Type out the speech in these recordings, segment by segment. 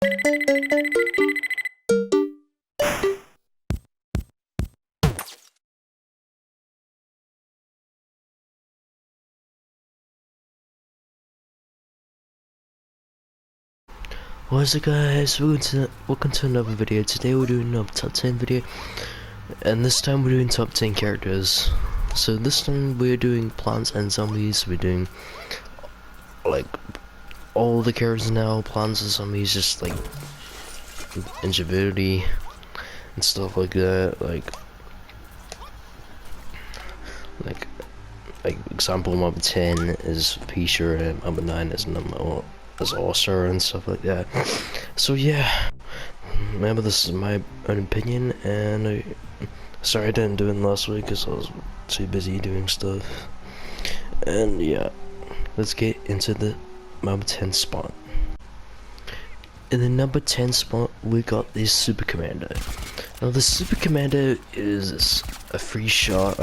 What's up guys, welcome to another video. Today we're doing a top 10 video, and this time we're doing top 10 characters. So this time we're doing plants and zombies. We're doing like all the characters now, plants and zombies, just like invisibility and stuff like that. Like example number 10 is P-Sure, and number 9 is All-Star and stuff like that. So yeah, remember this is my own opinion, and sorry I didn't do it last week because I was too busy doing stuff. And yeah, let's get into the number 10 spot. In the number 10 spot we got the Super Commando. Now the Super Commando is a free shot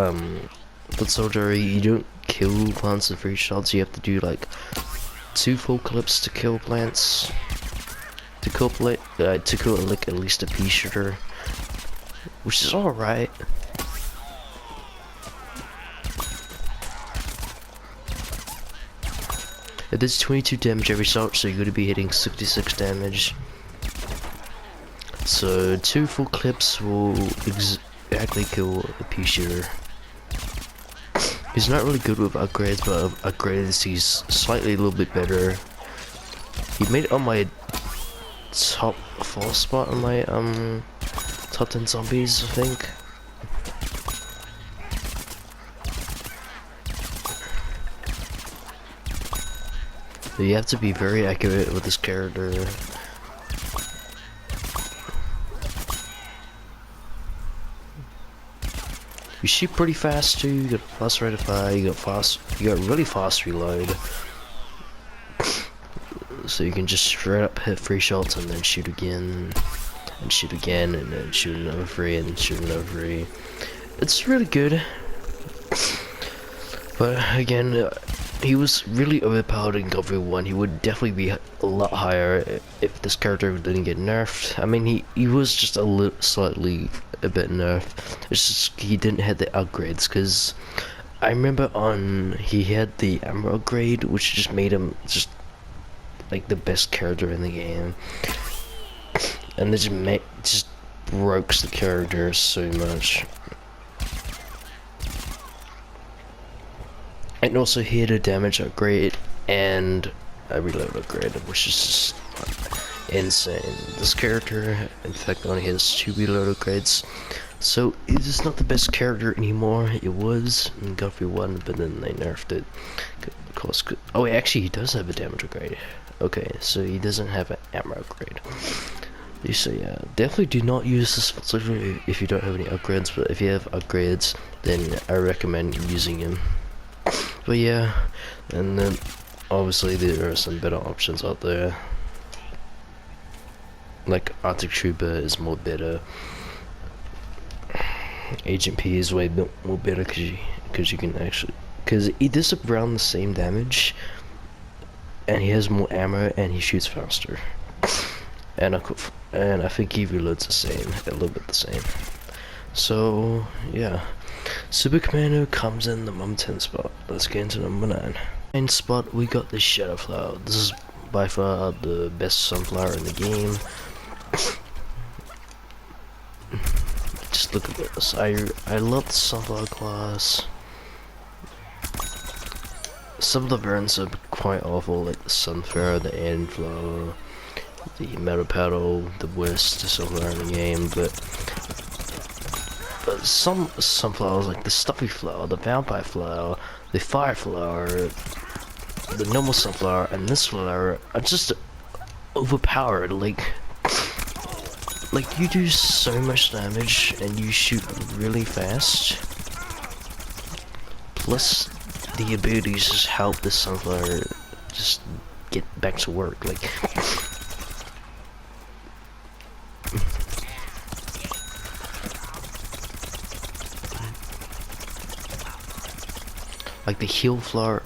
foot soldier. You don't kill plants with free shots, you have to do like 2 full clips to kill plants, to kill like at least a pea shooter, which is alright. It does 22 damage every shot, so you're going to be hitting 66 damage. So 2 full clips will exactly kill a pea shooter. He's not really good with upgrades, but upgrades he's slightly a little bit better. He made it on my top 4 spot on my top 10 zombies, I think. So you have to be very accurate with this character. You shoot pretty fast too. You got fast rate of fire. You got really fast reload. So you can just straight up hit 3 shots and then shoot again, and shoot again, and then shoot another 3, and shoot another 3. It's really good. But again, he was really overpowered in God of War 1. He would definitely be a lot higher if this character didn't get nerfed. I mean, he was just slightly a bit nerfed. It's just he didn't have the upgrades, because I remember he had the ammo upgrade, which just made him just like the best character in the game, and it just broke the character so much. And also he had a damage upgrade and a reload upgrade, which is just insane. This character, in fact, only has 2 reload upgrades, so it is not the best character anymore. It was in God of War 1, but then they nerfed it. Of course, oh, actually, he does have a damage upgrade. Okay, so he doesn't have an ammo upgrade. So yeah, definitely do not use this if you don't have any upgrades. But if you have upgrades, then I recommend using him. But yeah, and then obviously there are some better options out there. Like Arctic Trooper is more better. Agent P is way more better because you can actually, because he does around the same damage, and he has more ammo and he shoots faster. And I think he reloads the same, a little bit the same. So yeah, Super Commando comes in the number 10 spot. Let's get into number 9. 9 spot we got the Shadow Flower. This is by far the best sunflower in the game. Just look at this. I love the sunflower class. Some of the variants are quite awful, like the sunflower, the endflower, the metal petal, the worst sunflower in the game, but some sunflowers, like the stuffy flower, the vampire flower, the fire flower, the normal sunflower, and this flower are just overpowered. Like you do so much damage and you shoot really fast. Plus, the abilities just help the sunflower just get back to work. Like the heal flower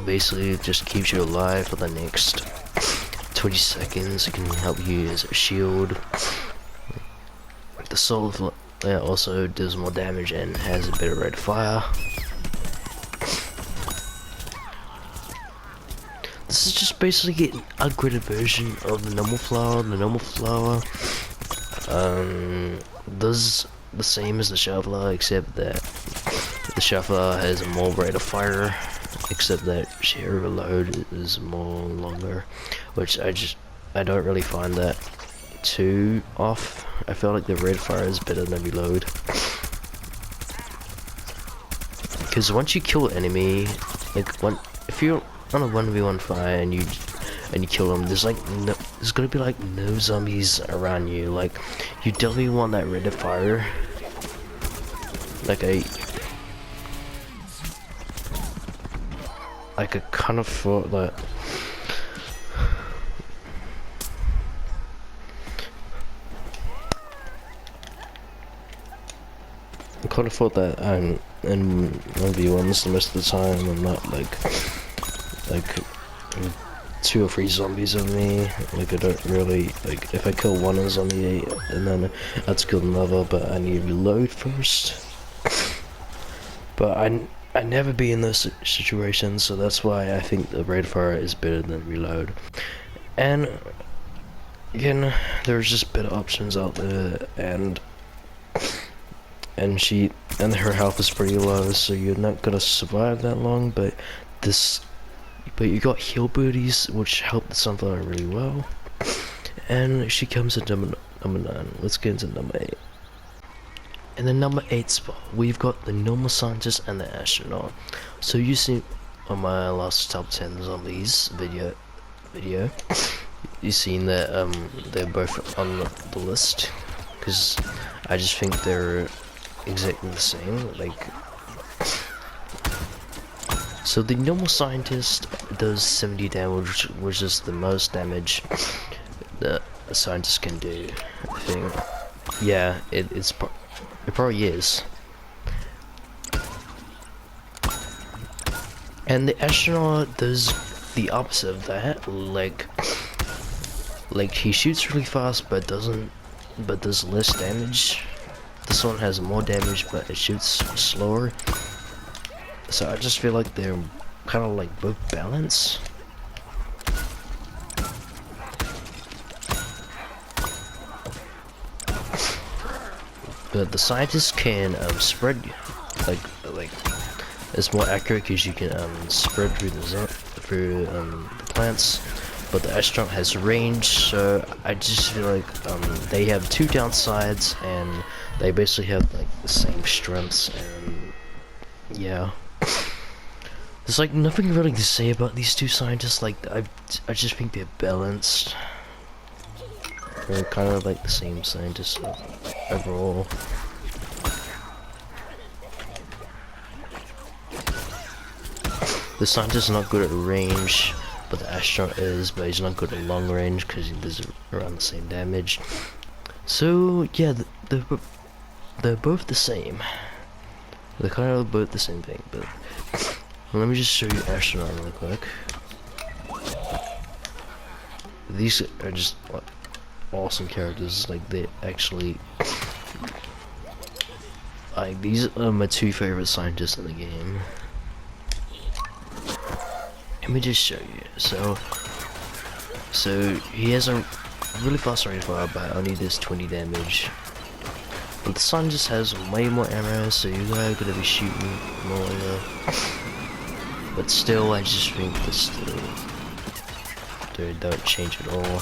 basically just keeps you alive for the next 20 seconds. It can help you as a shield. The solar flare also does more damage and has a better rate of fire. This is just basically an upgraded version of the normal flower. The normal flower does the same as the share flower, except that the share flower has a more rate of fire, except that share reload is more longer, which I don't really find that too off. I feel like the rate of fire is better than reload, because once you kill an enemy, like if you're on a 1v1 fight and you kill them, there's gonna be like no zombies around you. Like, you definitely want that rate of fire. Like I kind of thought that I'm in 1v1s the most of the time. I'm not like 2 or 3 zombies on me. Like, I don't really, like, if I kill one zombie and then I'd kill another, but I need to reload first. But I never be in those situations, so that's why I think the rate of fire is better than reload. And again, there's just better options out there, and her health is pretty low, so you're not gonna survive that long. But you got heal booties, which help the sunflower really well. And she comes at number 9. Let's get into number 8. In the number 8 spot, we've got the normal scientist and the astronaut. So you see on my last top 10 zombies video, you seen that they're both on the list, because I just think they're exactly the same. Like, so the normal scientist does 70 damage, which is the most damage that a scientist can do, I think. Yeah, it probably is. And the astronaut does the opposite of that. Like he shoots really fast, but does less damage. This one has more damage, but it shoots slower. So I just feel like they're kind of like both balanced. But the scientist can spread, like it's more accurate because you can spread through the plants. But the astronaut has range, so I just feel like they have 2 downsides, and they basically have like the same strengths. And yeah, there's like nothing really to say about these 2 scientists. Like, I just think they're balanced. They're kind of like the same scientists overall. The scientist is not good at range, but the astronaut is, but he's not good at long range because he does around the same damage. So yeah, they're both the same. They're kind of both the same thing, but let me just show you astronaut really quick. These are just awesome characters. Like, they actually, like, these are my 2 favorite scientists in the game. Let me just show you. So he has a really fast rate of fire, but only does 20 damage. But the sun just has way more ammo, so you guys are gonna be shooting more. But still, I just think this they don't change at all.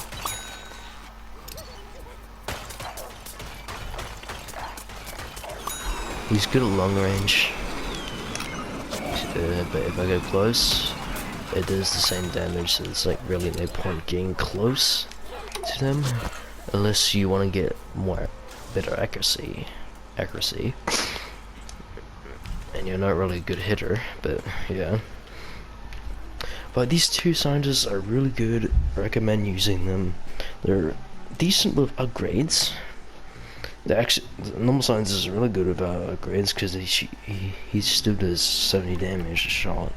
He's good at long range, but if I go close, it does the same damage, so it's like really no point getting close to them unless you want to get better accuracy, and you're not really a good hitter. But yeah, but these 2 scientists are really good. I recommend using them. They're decent with upgrades. The normal scientist is really good about upgrades because he still does 70 damage a shot.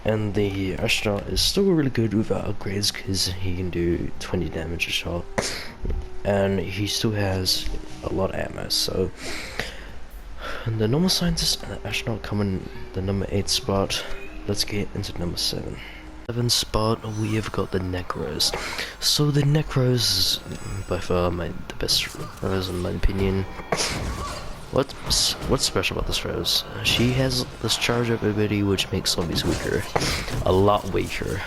And the astronaut is still really good without upgrades because he can do 20 damage a shot, and he still has a lot of ammo. So and the normal scientist and the astronaut come in the number 8 spot. Let's get into number 7. 7th spot, we have got the Necros. So the Necros is by far the best rose in my opinion. What's special about this rose? She has this charge up ability which makes zombies weaker, a lot weaker.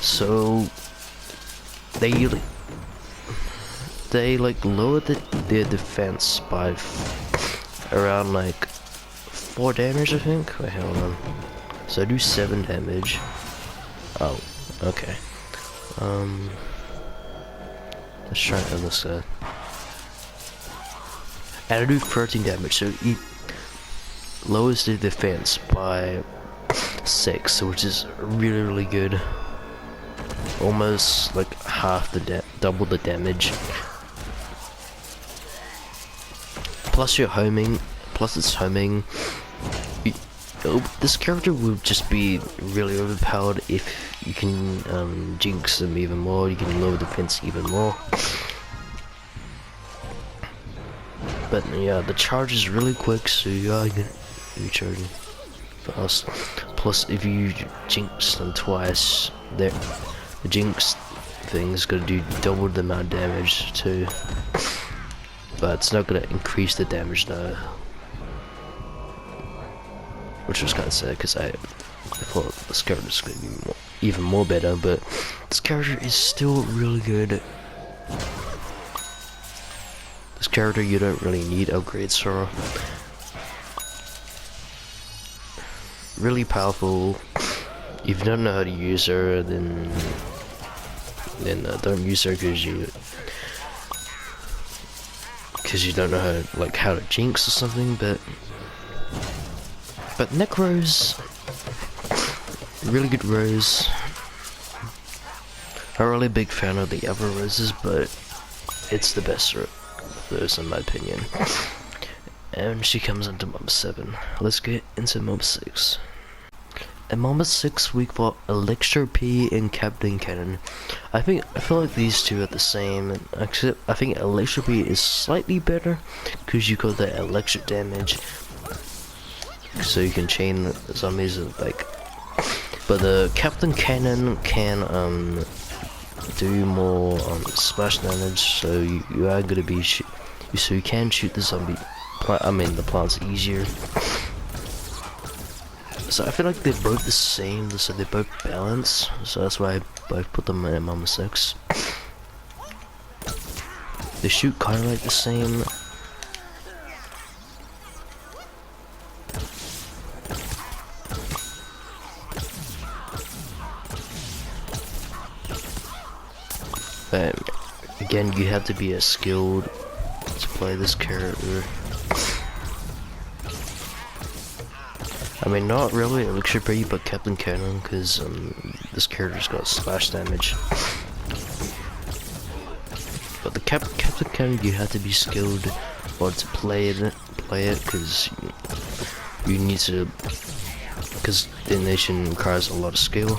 So they like lower their defense by around like 4 damage, I think. Wait, hold on. So I do 7 damage. Oh, okay. Let's try it on this side. And I do 13 damage, so he lowers the defense by 6, which is really good. Almost like half the double the damage. Plus you're homing, plus it's homing. This character will just be really overpowered if you can jinx them even more. You can lower defense even more. But yeah, the charge is really quick, so you're charging fast. Plus, if you jinx them twice, the jinx thing is gonna do double the amount of damage too. But it's not gonna increase the damage though, which was kind of sad because I thought this character was gonna be even more better. But this character is still really good. This character you don't really need upgrades for. Really powerful. If you don't know how to use her, then don't use her because you don't know how to jinx or something. But Necros, really good rose. I'm really a big fan of the other roses, but it's the best rose in my opinion. And she comes into number 7. Let's get into number 6. At number 6 we got Electro P and Captain Cannon. I feel like these two are the same, except I think Electro P is slightly better because you got the electric damage, so you can chain zombies like. But the Captain Cannon can do more splash damage, so you are gonna be so you can shoot the the plants easier. So I feel like they're both the same, so they're both balanced, so that's why I both put them at number 6. They shoot kind of like the same. But again, you have to be skilled to play this character. I mean, not really Elixir P, but Captain Cannon, because this character's got slash damage. But the Captain Cannon, you have to be skilled or to play it, because you need to, because the nation requires a lot of skill.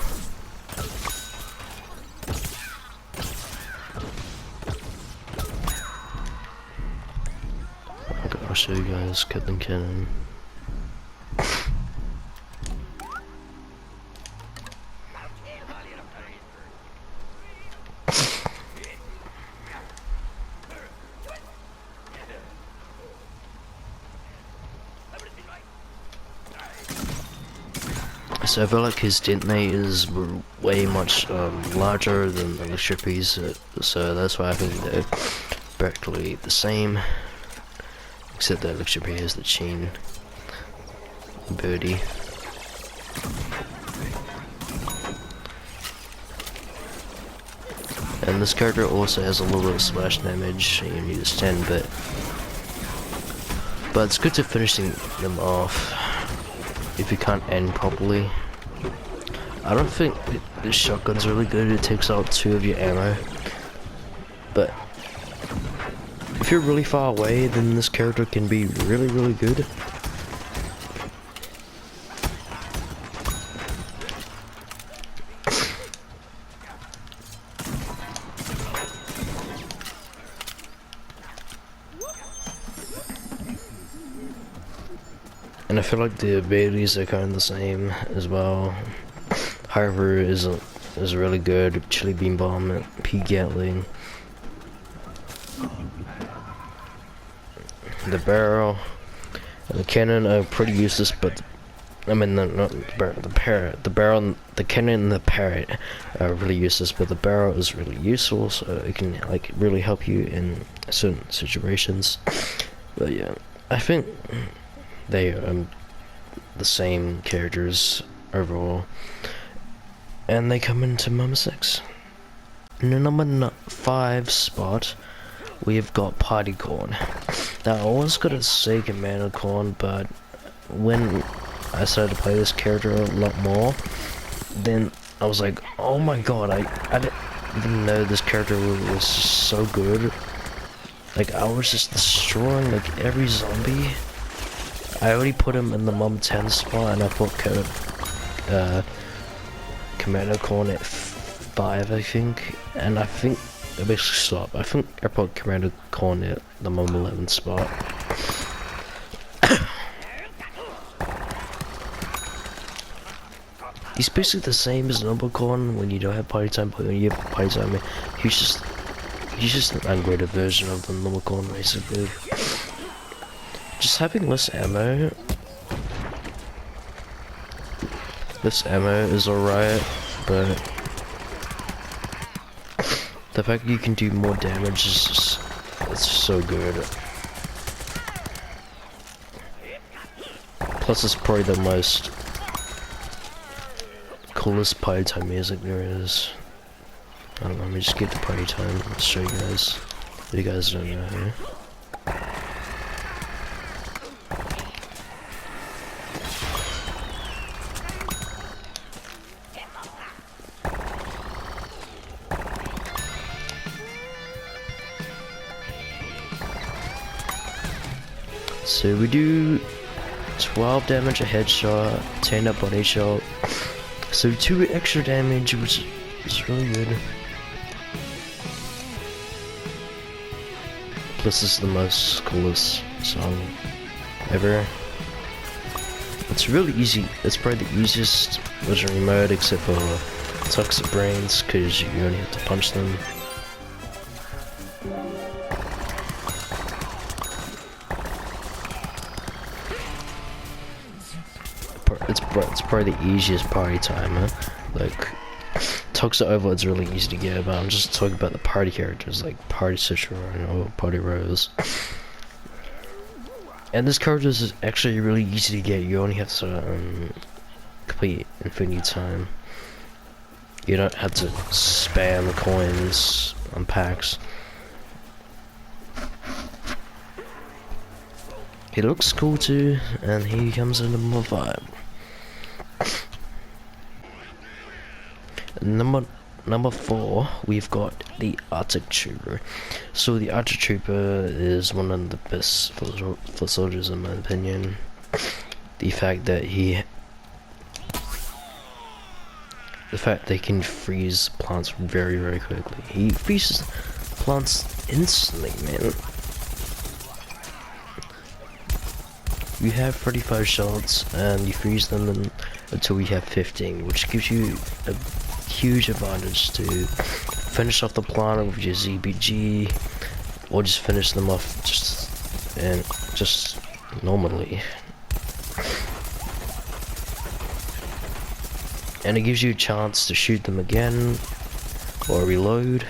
Okay, I'll show you guys Captain Cannon. So I feel like his detonators were way much larger than the Elixir P's, so that's why I think they're practically the same, except that Elixir P has the chain ability. And this character also has a little bit of splash damage, you need his 10, but it's good to finishing them off if you can't end properly. I don't think this shotgun's really good, it takes out 2 of your ammo. But if you're really far away, then this character can be really good. And I feel like the abilities are kind of the same as well. However, is really good. Chili Bean Bomb, P Gatling, the barrel, and the cannon are pretty useless, but I mean, not the barrel, the parrot. The barrel, the cannon and the parrot are really useless, but the barrel is really useful, so it can like really help you in certain situations. But yeah, I think they are the same characters overall, and they come into number 6. In the number 5 spot, we've got Party Corn. Now, I was gonna say Commander Corn, but when I started to play this character a lot more, then I was like, oh my god, I didn't even know this character was so good. Like, I was just destroying like every zombie. I already put him in the mom 10 spot, and I put Commander Corn at 5, I think, and I think I basically stopped. I think I put Commander Corn at the mom 11 spot. He's basically the same as Number Corn when you don't have party time, but when you have party time, he's just an upgraded version of the Number Corn, basically. Just having less ammo is alright, but the fact you can do more damage is just, it's so good. Plus it's probably the most coolest party time music there is. I don't know, let me just get the party time, I'll show you guys, if you guys don't know. So we do 12 damage a headshot, 10 a body shot, so 2 extra damage, which is really good. Plus this is the most coolest song ever. It's really easy, it's probably the easiest legendary mode except for Toxic Brains, because you only have to punch them. It's probably the easiest party timer. Like, Toxic Overload's really easy to get, but I'm just talking about the party characters like Party Citron or Party Rose. And this character is actually really easy to get. You only have to complete Infinity Time. You don't have to spam the coins on packs. He looks cool too, and he comes in number 5. Number 4, we've got the Arctic Trooper. So the Arctic Trooper is one of the best foot soldiers in my opinion. The fact that he can freeze plants very, very quickly. He freezes plants instantly, man. You have 35 shots and you freeze them until you have 15, which gives you a huge advantage to finish off the plant with your ZBG, or just finish them off just normally. And it gives you a chance to shoot them again or reload.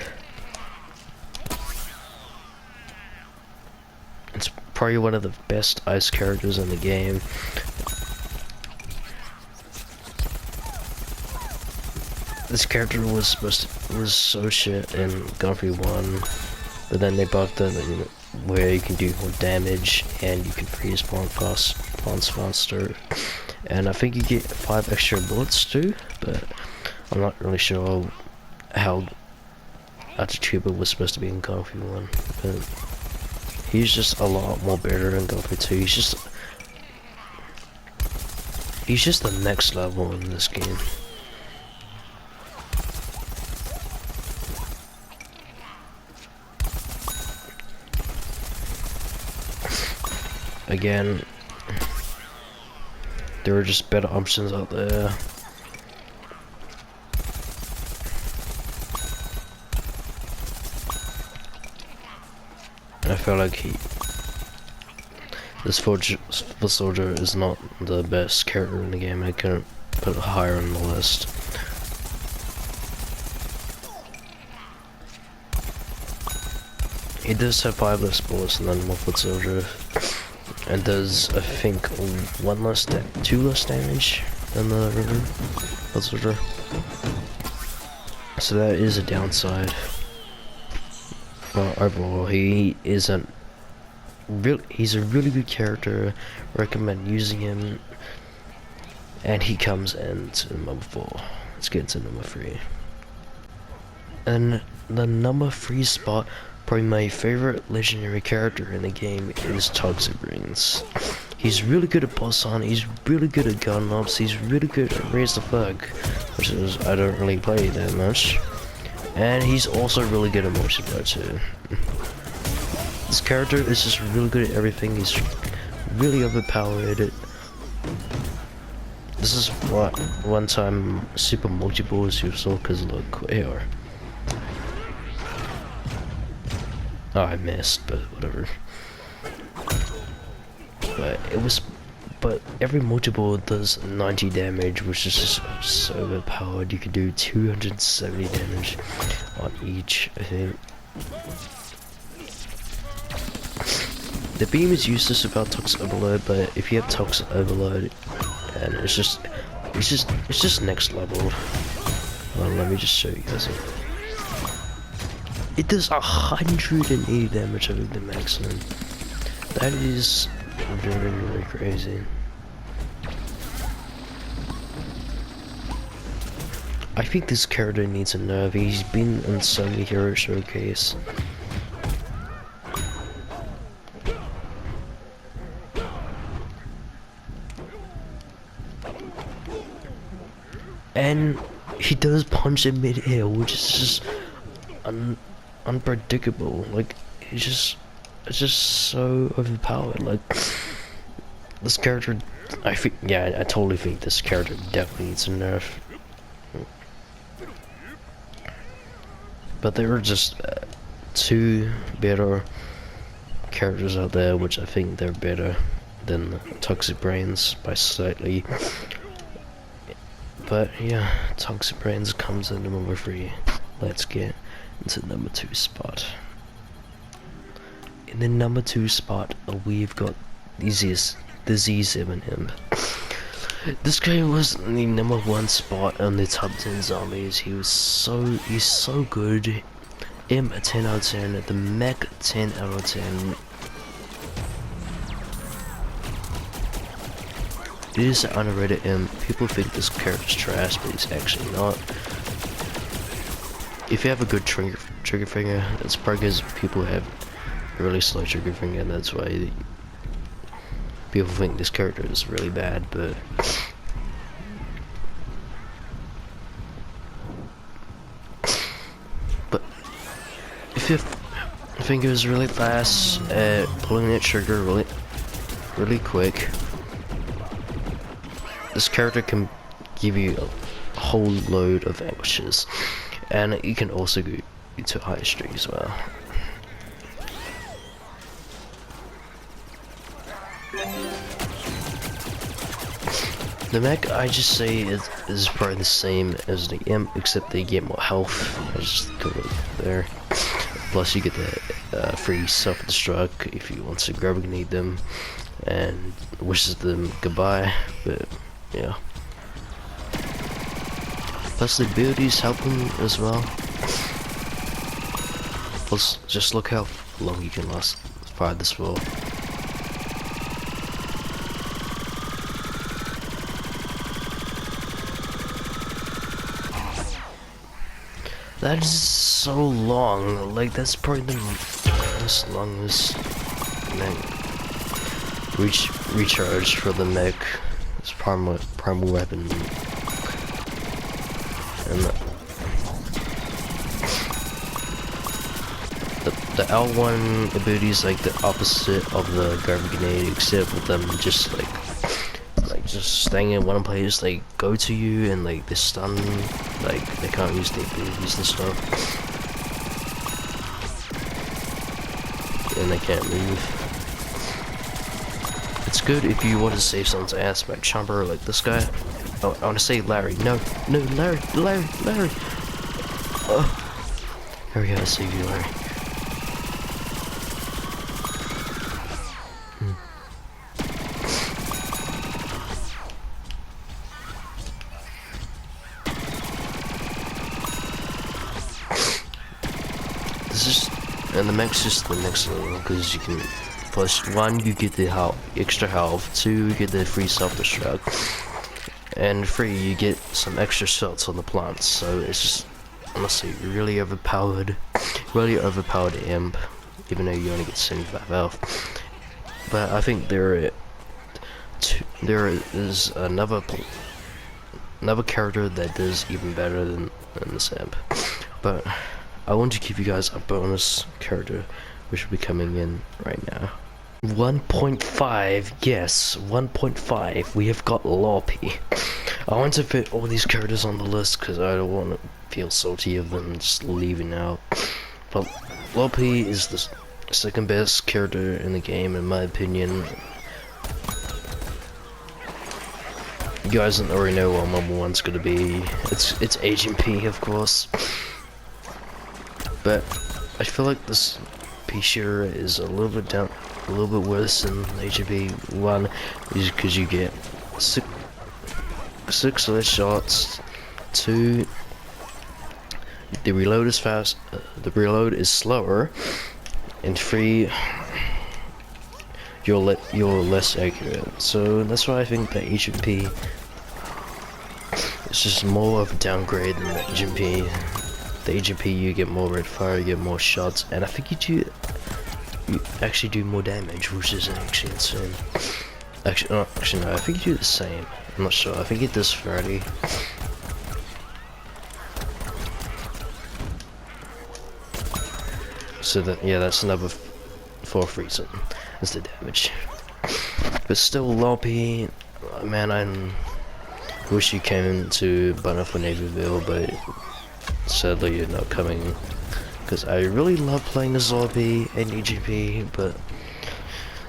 It's probably one of the best ice characters in the game. This character was so shit in Gunfree 1, but then they buffed it where you can do more damage and you can freeze plants faster. And I think you get 5 extra bullets too, but I'm not really sure how Arctic Trooper was supposed to be in Gunfree 1, but he's just a lot more better in Gunfree 2. He's just the next level in this game. Again, There are just better options out there. I feel like this soldier is not the best character in the game. I couldn't put it higher on the list. He does have 5 less bullets than the foot soldier, and does I think 2 less damage than the foot soldier. So that is a downside. But overall, he's a really good character. Recommend using him. And he comes into number 4. Let's get into number 3. And the number 3 spot, probably my favorite legendary character in the game, is Toxic Brains. He's really good at boss hunt, he's really good at gun ops, he's really good at raise the flag, which is I don't really play that much. And he's also really good at multiplayer too. This character is just really good at everything. He's really overpowered. This is what one time super multiple was useful, because look, AR. Oh, I missed, but whatever. But every multiple does 90 damage, which is just so overpowered. You can do 270 damage on each, I think. The beam is useless without Toxic Overload, but if you have Toxic Overload, and it's just next level. Well, let me just show you guys it. It does 180 damage over the maximum. That is very, very crazy. I think this character needs a nerf. He's been in so many hero showcase. And he does punch in mid-air, which is just unpredictable. Like, it's just so overpowered. Like, this character, I totally think this character definitely needs a nerf. But there are just 2 better characters out there, which I think they're better than Toxic Brains by slightly. But yeah, Toxic Brains comes in number 3. Let's get into number 2 spot. In the number 2 spot, we've got the Z7M. This guy was in the number 1 spot on the top 10 zombies. He's so good. M a 10 out of 10, the mech 10 out of 10. It is an underrated M. People think this character's trash, but he's actually not. If you have a good trigger finger, that's probably because people have a really slow trigger finger, and that's why people think this character is really bad, but if your finger is really fast at pulling that trigger really quick, this character can give you a whole load of ambushes, and you can also go to high streak as well. The mech, I just say, is probably the same as the imp, except they get more health. I just go there. Plus, you get the free self-destruct if you want to grenade them, and wishes them goodbye. But yeah. Plus, the abilities help them as well. Plus, just look how long you can last fire this world. That is so long. Like, that's probably the most longest recharge for the mech. It's primal weapon. And the L1 ability is like the opposite of the garbage grenade, except with them just like like just staying in one place, they go to you and like they stun, like they can't use their abilities and stuff, and they can't move. It's good if you want to save someone's ass by chomper like this guy. Oh, I want to say Larry. No, Larry. Here we go, I save you, Larry. This is, and the max is the next level because you can. Plus, 1, you get the extra health, 2, you get the free self-destruct, and 3, you get some extra shots on the plants. So it's just, honestly, really overpowered imp, even though you only get 75 health. But I think there is another character that does even better than this imp. But I want to give you guys a bonus character, which will be coming in right now. 1.5, yes, 1.5, we have got Loppy. I want to fit all these characters on the list because I don't want to feel salty of them just leaving out. But Loppy is the second best character in the game in my opinion. You guys don't already know what number 1's gonna be. It's Agent P, of course. But I feel like this P-Shooter is a little bit worse than HB 1 is because you get 6 less shots, 2 the reload is fast, the reload is slower, and 3 you're less accurate. So that's why I think the HB is just more of a downgrade than the HB. The HB you get more red fire, you get more shots, and I think you actually do more damage, which is actually insane. Actually no, I think you do the same. I'm not sure. I think it does 30. So that, yeah, that's another 4th reason. Is the damage. But still, Loppy, man, I wish you came to Butterfly Navyville, but sadly you're not coming. Because I really love playing as Loppy and EGP, but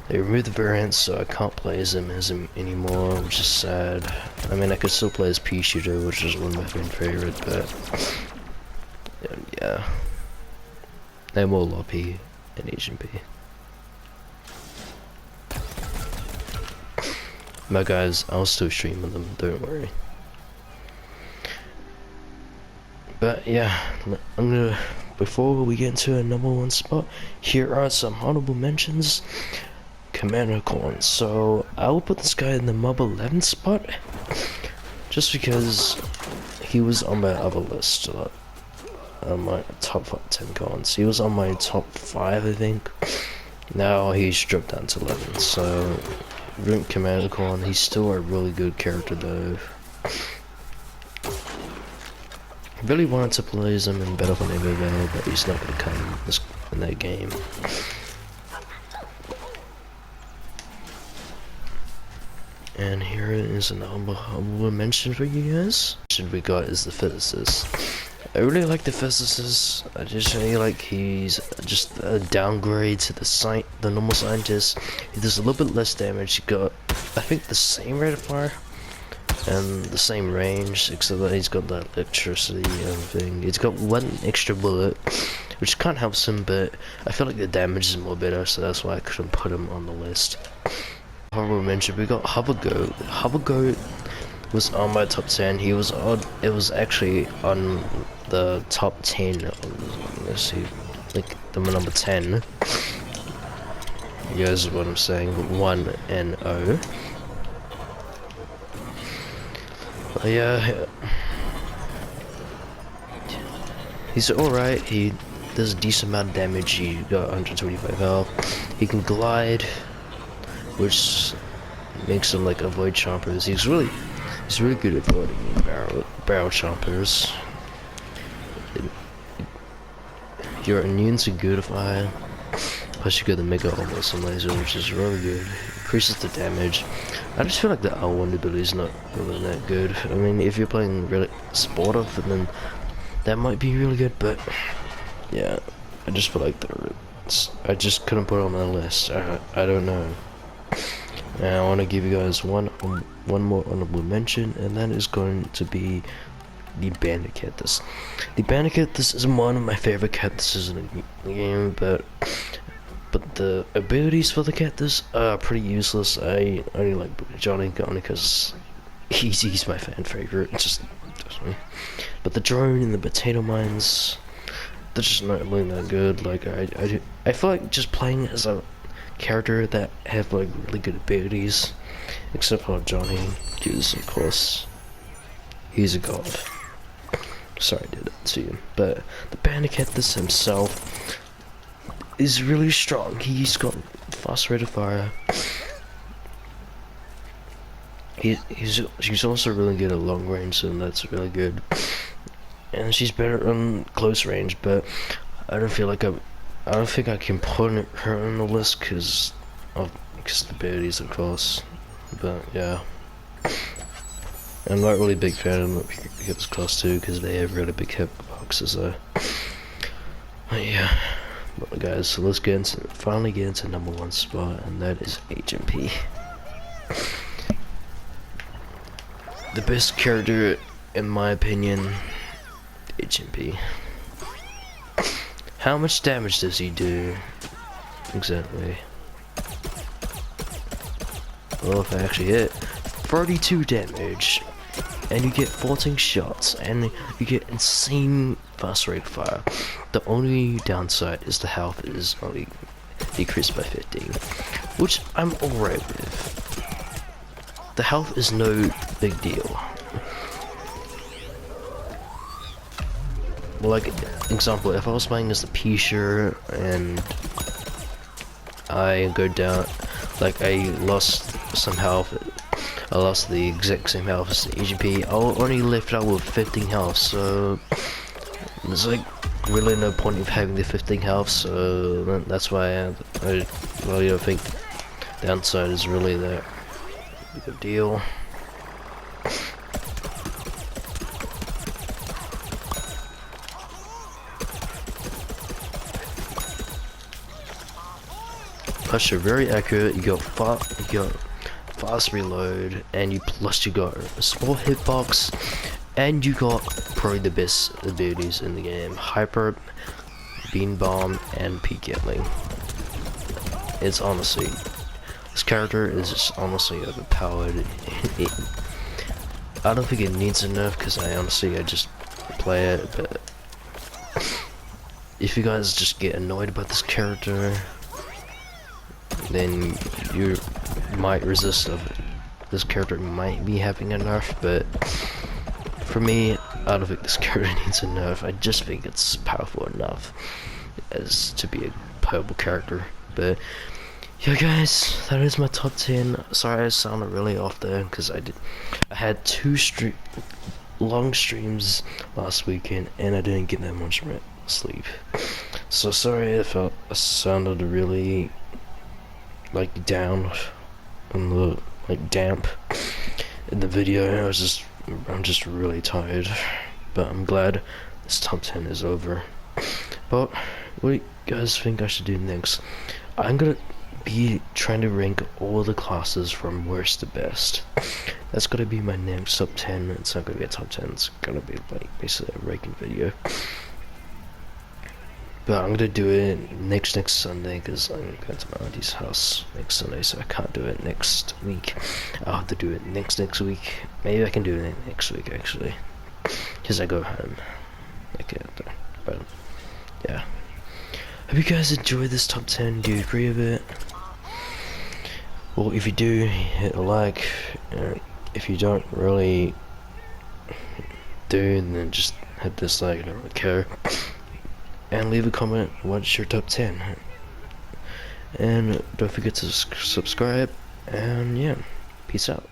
they removed the variants, so I can't play as him anymore, which is sad. I mean, I could still play as P-Shooter, which is one of my favorite, but yeah. No more Loppy and Agent P. But guys, I'll still stream with them, don't worry. But yeah, I'm gonna, before we get into a number 1 spot, here are some honorable mentions. Commander Corn. So I will put this guy in the number 11 spot, just because he was on my other list, on my top 10 cons. He was on my top 5, I think. Now he's dropped down to 11. So Commander Corn, he's still a really good character though. I really wanted to play as him in Battlefield Navyville, but he's not going to come in that game. And here is another honorable mention for you guys. We got is the Physicist. I really like the Physicist. I just really like he's just a downgrade to the normal scientist. He does a little bit less damage. He got, I think, the same rate of fire and the same range, except that he's got that electricity thing. He's got 1 extra bullet, which kind of helps him, but I feel like the damage is more better, so that's why I couldn't put him on the list. Honorable mention, we got Hovergoat. Hovergoat was on my top 10. He was on, it was actually on the top 10. Let's see, like the number 10. You guys know what I'm saying, 1 and 0. Yeah, he's alright. He does a decent amount of damage. He got 125 health. He can glide, which makes him like avoid chompers. He's really good at avoiding barrel chompers. You're immune to good fire. Plus you get the Mega Armor Laser, which is really good. Increases the damage. I just feel like the L1 ability is not really that good. I mean, if you're playing really sportive, then that might be really good, but yeah, I just feel like I just couldn't put it on my list. I don't know. And I want to give you guys one more honorable mention, and that is going to be the Bandit Cactus. The Bandit Cactus is one of my favorite cactuses in the game, but the abilities for the cactus are pretty useless. I only like Johnny only because he's my fan favorite. Just me. But the drone and the potato mines, they're just not really that good. Like I feel like just playing as a character that have like really good abilities, except for Johnny, because of course he's a god. Sorry I did that to you. But the Bandit Cactus himself is really strong. He's got fast rate of fire. She's also really good at long range, so that's really good. And she's better on close range, but I don't think I can put her on the list because the abilities, of course. But yeah, I'm not really a big fan of the Cactus class too because they have really big hitboxes though. But yeah, well guys, so let's finally get into number 1 spot, and that is HMP. The best character, in my opinion, HMP. How much damage does he do? Exactly. Well, if I actually hit 32 damage, and you get 14 shots, and you get insane fast rate of fire. The only downside is the health is only decreased by 15, which I'm alright with. The health is no big deal. Like, example, if I was playing as the Pisher and I go down, like I lost some health, I lost the exact same health as the HMP, I'll only left out with 15 health, so there's like really no point of having the 15 health, so that's why I don't think the downside is really that big a deal. Plus you're very accurate, you got fast reload, and you got a small hitbox, and you got probably the best abilities in the game: Hyper, Beam Bomb, and Peak Gatling. It's honestly, this character is just honestly overpowered. I don't think it needs a nerf because I just play it, but if you guys just get annoyed about this character, then you might resist of it. This character might be having a nerf, but for me, I don't think this character needs a nerf. I just think it's powerful enough as to be a playable character. But yeah guys, that is my top 10. Sorry I sounded really off there because I had 2 long streams last weekend and I didn't get that much sleep. So sorry if I sounded really like down on the damp in the video. I'm just really tired, but I'm glad this top 10 is over. But what do you guys think I should do next? I'm gonna be trying to rank all the classes from worst to best. That's gonna be my next top 10. It's not gonna be a top 10, it's gonna be like basically a ranking video. But I'm gonna do it next Sunday because I'm going to my auntie's house next Sunday, so I can't do it next week. I'll have to do it next week. Maybe I can do it next week actually, because I go home. But yeah. Hope you guys enjoyed this top 10. Do you agree with it? Well, if you do, hit a like. If you don't really do, then just hit dislike. I don't really care. And leave a comment, what's your top 10? And don't forget to subscribe, and yeah, peace out.